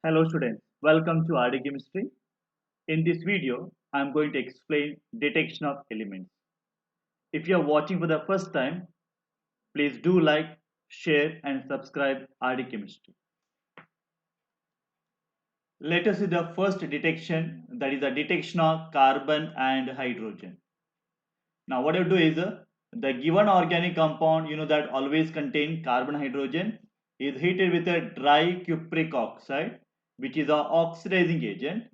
Hello students, welcome to RD Chemistry. In this video, I am going to explain detection of elements. If you are watching for the first time, please do like, share and subscribe RD Chemistry. Let us see the first detection, that is the detection of carbon and hydrogen. Now what you do is the given organic compound that always contain carbon hydrogen is heated with a dry cupric oxide, which is a oxidizing agent.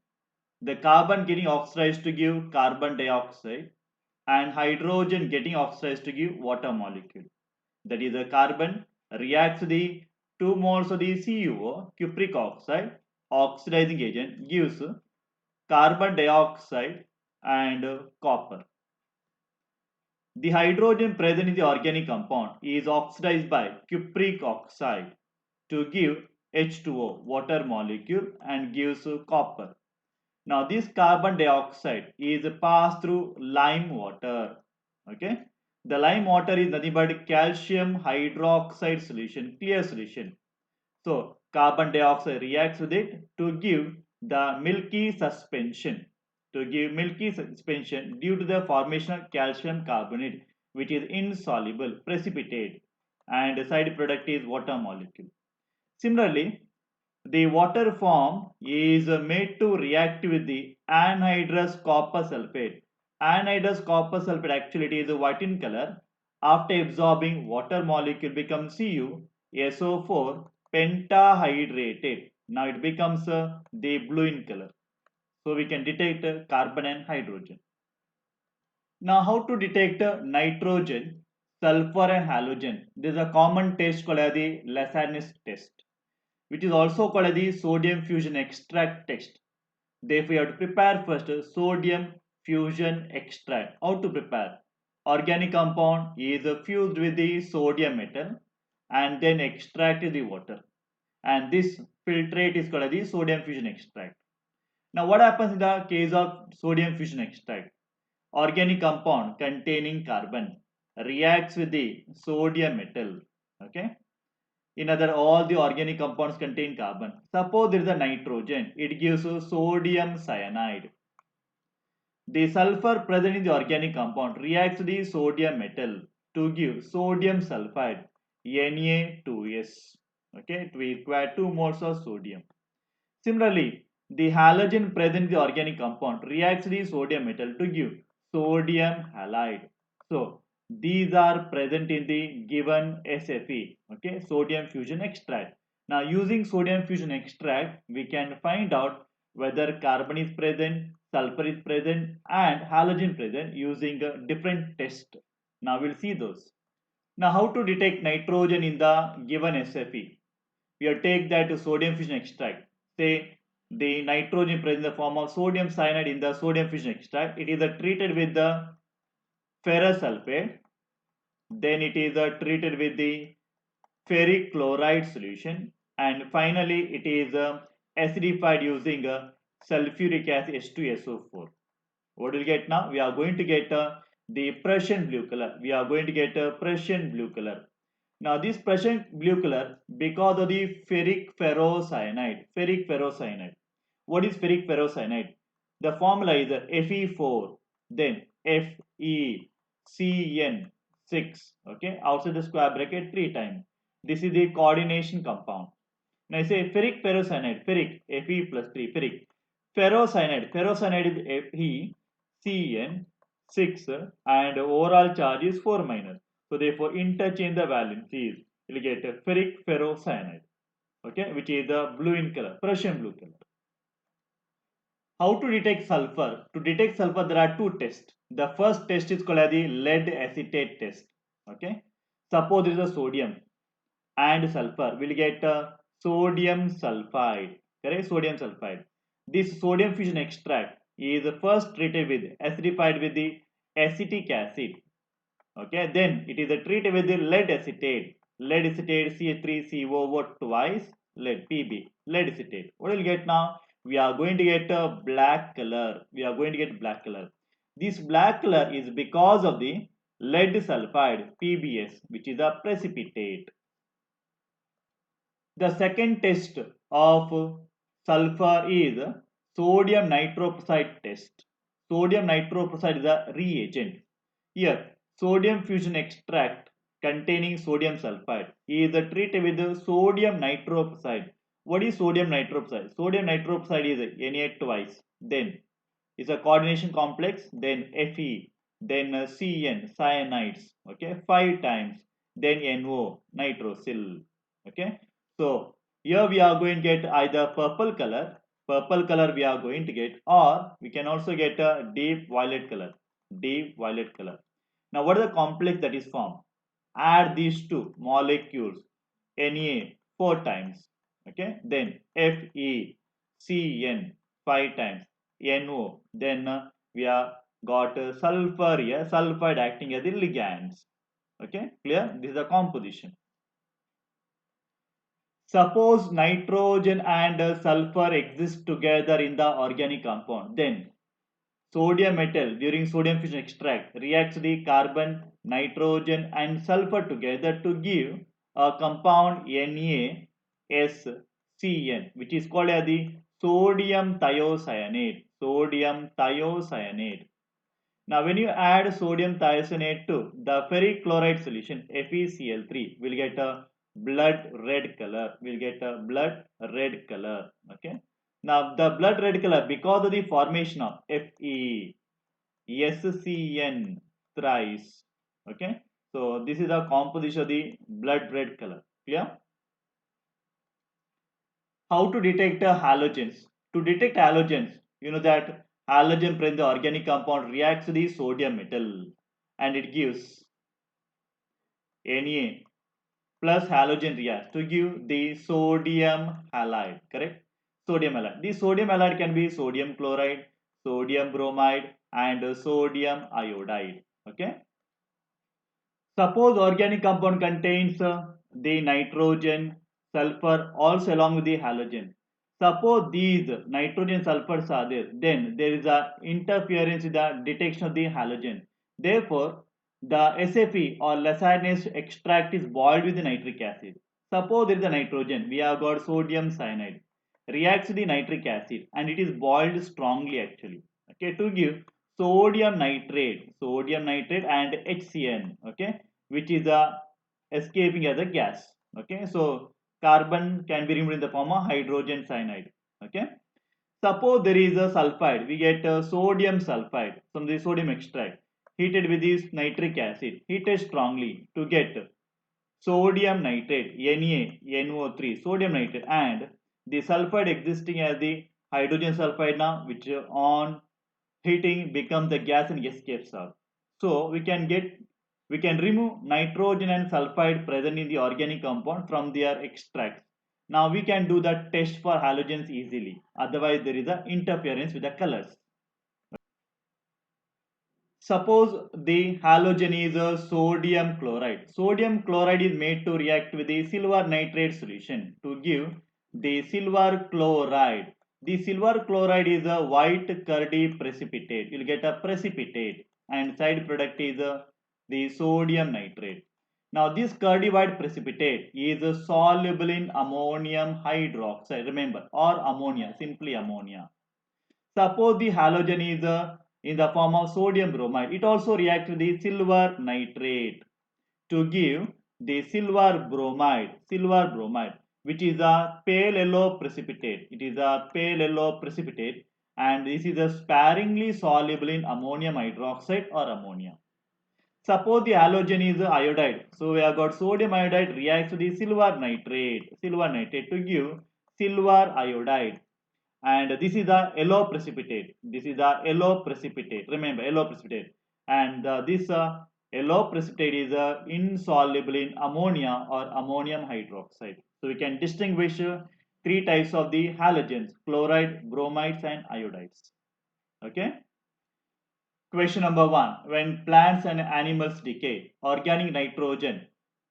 The carbon getting oxidized to give carbon dioxide and hydrogen getting oxidized to give water molecule. That is the carbon reacts the 2 moles of the CuO, cupric oxide, oxidizing agent gives carbon dioxide and copper. The hydrogen present in the organic compound is oxidized by cupric oxide to give H2O, water molecule, and gives copper. Now this carbon dioxide is passed through lime water. Okay, the lime water is nothing but calcium hydroxide solution, clear solution. So carbon dioxide reacts with it to give the milky suspension. To give milky suspension due to the formation of calcium carbonate, which is insoluble, precipitate, and the side product is water molecule. Similarly, the water form is made to react with the anhydrous copper sulfate. Anhydrous copper sulfate actually it is white in color. After absorbing water molecule becomes CuSO4 pentahydrated. Now it becomes the blue in color. So we can detect carbon and hydrogen. Now how to detect nitrogen, sulfur and halogen? There is a common test called as the Lassanis test, which is also called as the sodium fusion extract test. Therefore, you have to prepare first sodium fusion extract. How to prepare? Organic compound is fused with the sodium metal and then extract the water. And this filtrate is called as the sodium fusion extract. Now, what happens in the case of sodium fusion extract? Organic compound containing carbon reacts with the sodium metal. Okay, in other, all the organic compounds contain carbon. Suppose there is a nitrogen, it gives sodium cyanide. The sulfur present in the organic compound reacts with the sodium metal to give sodium sulfide, Na2S. Okay, to require 2 moles of sodium. Similarly, the halogen present in the organic compound reacts with the sodium metal to give sodium halide. So, these are present in the given SFE, okay, sodium fusion extract. Now, using sodium fusion extract, we can find out whether carbon is present, sulfur is present, and halogen present using a different test. Now, we'll see those. Now, how to detect nitrogen in the given SFE? We will take that sodium fusion extract. Say the nitrogen present in the form of sodium cyanide in the sodium fusion extract. It is treated with the ferrous sulfate. Then it is treated with the ferric chloride solution. And finally, it is acidified using sulfuric acid H2SO4. What do we get now? We are going to get the Prussian blue color. We are going to get Prussian blue color. Now this Prussian blue color because of the ferric ferrocyanide. Ferric ferrocyanide. What is ferric ferrocyanide? The formula is Fe4, then FeCN6. Okay, outside the square bracket 3 times. This is the coordination compound. Now I say ferric ferrocyanide. Ferric Fe plus 3. Ferric ferrocyanide. Ferrocyanide is FeCN6 and overall charge is 4 minus. So therefore interchange the valencies. You will get a ferric ferrocyanide, okay, which is the blue in color, Prussian blue color. How to detect sulfur? To detect sulfur, there are 2 tests. The first test is called as the lead acetate test. Okay, suppose there is a sodium and sulfur. We'll get sodium sulfide. Correct, sodium sulfide. This sodium fusion extract is first treated with acidified with the acetic acid. Okay, then it is treated with the lead acetate. Lead acetate CH3CO twice, lead Pb, lead acetate. What will we get now? We are going to get a black color. We are going to get black color. This black color is because of the lead sulfide PbS, which is a precipitate. The second test of sulfur is sodium nitroprusside test. Sodium nitroprusside is a reagent. Here, sodium fusion extract containing sodium sulfide is treated with sodium nitroprusside. What is sodium nitroprusside? Sodium nitroprusside is Na twice, then is a coordination complex, then Fe, then Cn, cyanides, okay, 5 times, then NO, nitrosyl, okay. So here we are going to get either purple color we are going to get, or we can also get a deep violet color, deep violet color. Now what is the complex that is formed? Add these two molecules, Na 4 times, okay, then Fe, Cn 5 times, NO, then we have got sulfur here, sulfide acting as the ligands, okay, clear? This is the composition. Suppose nitrogen and sulfur exist together in the organic compound, then sodium metal during sodium fusion extract reacts the carbon, nitrogen and sulfur together to give a compound NaSCN, which is called as the sodium thiocyanate. Sodium thiocyanate. Now when you add sodium thiocyanate to the ferric chloride solution FeCl3, we'll get a blood red color. We'll get a blood red color. Okay. Now the blood red color because of the formation of Fe, SCN thrice. Okay. So this is the composition of the blood red color. Clear? How to detect halogens? To detect halogens, you know that halogen present in the organic compound reacts to the sodium metal and it gives Na plus halogen reacts to give the sodium halide, correct? Sodium halide. The sodium halide can be sodium chloride, sodium bromide and sodium iodide, okay? Suppose organic compound contains the nitrogen, sulfur also along with the halogen. Suppose these nitrogen sulfurs are there, then there is a interference in the detection of the halogen. Therefore, the SFE or lacetinase extract is boiled with the nitric acid. Suppose there is a nitrogen, we have got sodium cyanide, reacts with the nitric acid and it is boiled strongly actually. Okay, to give sodium nitrate and HCN, okay, which is escaping as a gas. Okay, so carbon can be removed in the form of hydrogen cyanide. Okay, suppose there is a sulfide, we get sodium sulfide from the sodium extract heated with this nitric acid, heated strongly to get sodium nitrate, NaNO3, sodium nitrate, and the sulfide existing as the hydrogen sulfide now, which on heating becomes the gas and escapes out. So we can remove nitrogen and sulfide present in the organic compound from their extracts. Now we can do the test for halogens easily. Otherwise there is a interference with the colors. Suppose the halogen is a sodium chloride. Sodium chloride is made to react with the silver nitrate solution to give the silver chloride. The silver chloride is a white curdy precipitate. You will get a precipitate and side product is the sodium nitrate. Now this curdy white precipitate is soluble in ammonium hydroxide, remember, or ammonia, simply ammonia. Suppose the halogen is in the form of sodium bromide. It also reacts with the silver nitrate to give the silver bromide, which is a pale yellow precipitate. It is a pale yellow precipitate and this is a sparingly soluble in ammonium hydroxide or ammonia. Suppose the halogen is iodide. So we have got sodium iodide reacts with the silver nitrate to give silver iodide, and this is the yellow precipitate. This is the yellow precipitate, remember, yellow precipitate, and this yellow precipitate is insoluble in ammonia or ammonium hydroxide. So we can distinguish three types of the halogens: chloride, bromides and iodides. Okay. Question number 1: when plants and animals decay, organic nitrogen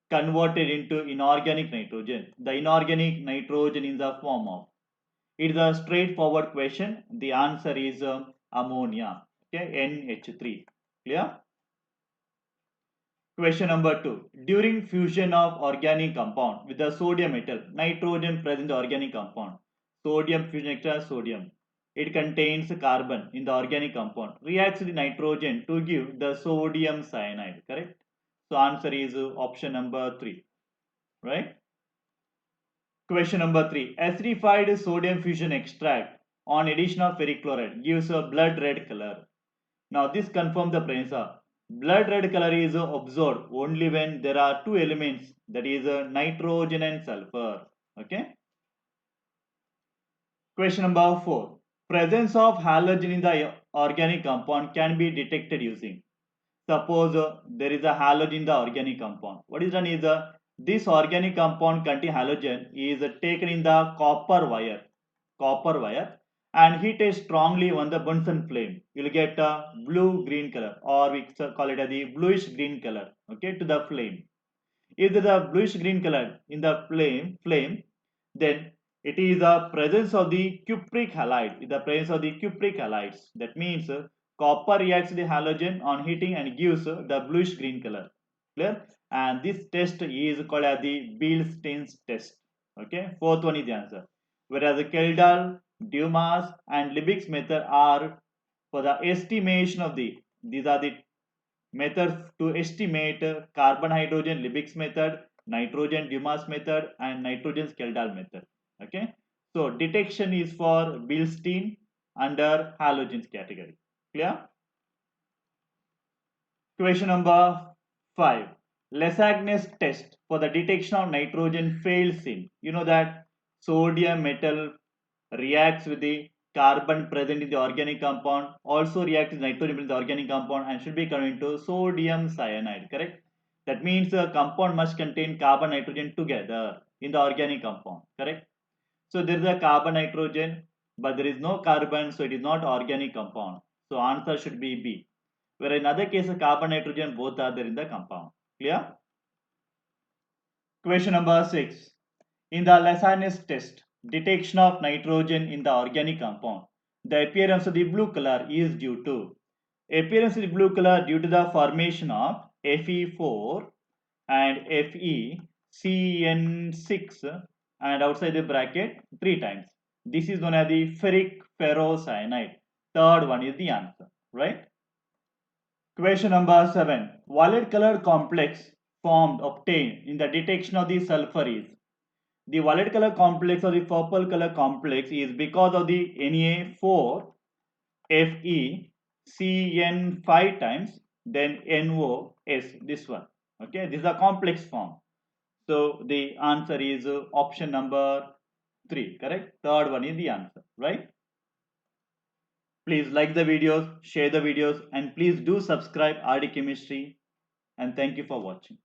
converted into inorganic nitrogen. The inorganic nitrogen in the form of, it is a straightforward question. The answer is ammonia. Okay, NH3. Clear? Question number 2. During fusion of organic compound with the sodium metal, nitrogen present in the organic compound. sodium fusion extra sodium. It contains carbon in the organic compound. Reacts with nitrogen to give the sodium cyanide. Correct? So answer is option number 3. Right? Question number 3. Acidified sodium fusion extract on addition of ferric chloride gives a blood red color. Now this confirms the presence of blood red color is observed only when there are two elements, that is nitrogen and sulfur. Okay. Question number 4. Presence of halogen in the organic compound can be detected using. Suppose there is a halogen in the organic compound. What is done is this organic compound containing halogen is taken in the copper wire, and heated strongly on the Bunsen flame. You will get a blue green color, or we call it as the bluish green color. Okay, to the flame. If there is a bluish green color in the flame, then it is the presence of the cupric halide. The presence of the cupric halides. That means copper reacts with the halogen on heating and gives the bluish green color. Clear? And this test is called as the Beilstein's test. Okay. Fourth one is the answer. Whereas the Kjeldahl, Dumas, and Liebig's method are for the estimation of these are the methods to estimate carbon hydrogen Liebig's method, nitrogen Dumas method, and nitrogen Kjeldahl method. Okay. So detection is for Beilstein under halogens category. Clear? Question number 5. Lensagne's test for the detection of nitrogen fails in. You know that sodium metal reacts with the carbon present in the organic compound, also reacts with nitrogen in the organic compound, and should be converted into sodium cyanide. Correct? That means the compound must contain carbon nitrogen together in the organic compound. Correct? So there is a carbon nitrogen, but there is no carbon, so it is not organic compound. So answer should be B. Where in other cases carbon nitrogen both are there in the compound. Clear? Question number 6. In the Lasagne's test, detection of nitrogen in the organic compound, the appearance of the blue color is due to appearance of the blue color due to the formation of Fe4 and FeCN6 and outside the bracket 3 times. This is known as the ferric ferrocyanide. Third one is the answer, right? Question number 7. Violet color complex obtained in the detection of the sulfur is. The violet color complex or the purple color complex is because of the Na4 FeCN 5 times, then NOS, this one. Okay, this is a complex form. So the answer is option number 3, correct? Third one is the answer, right? Please like the videos, share the videos, and please do subscribe RD Chemistry, and thank you for watching.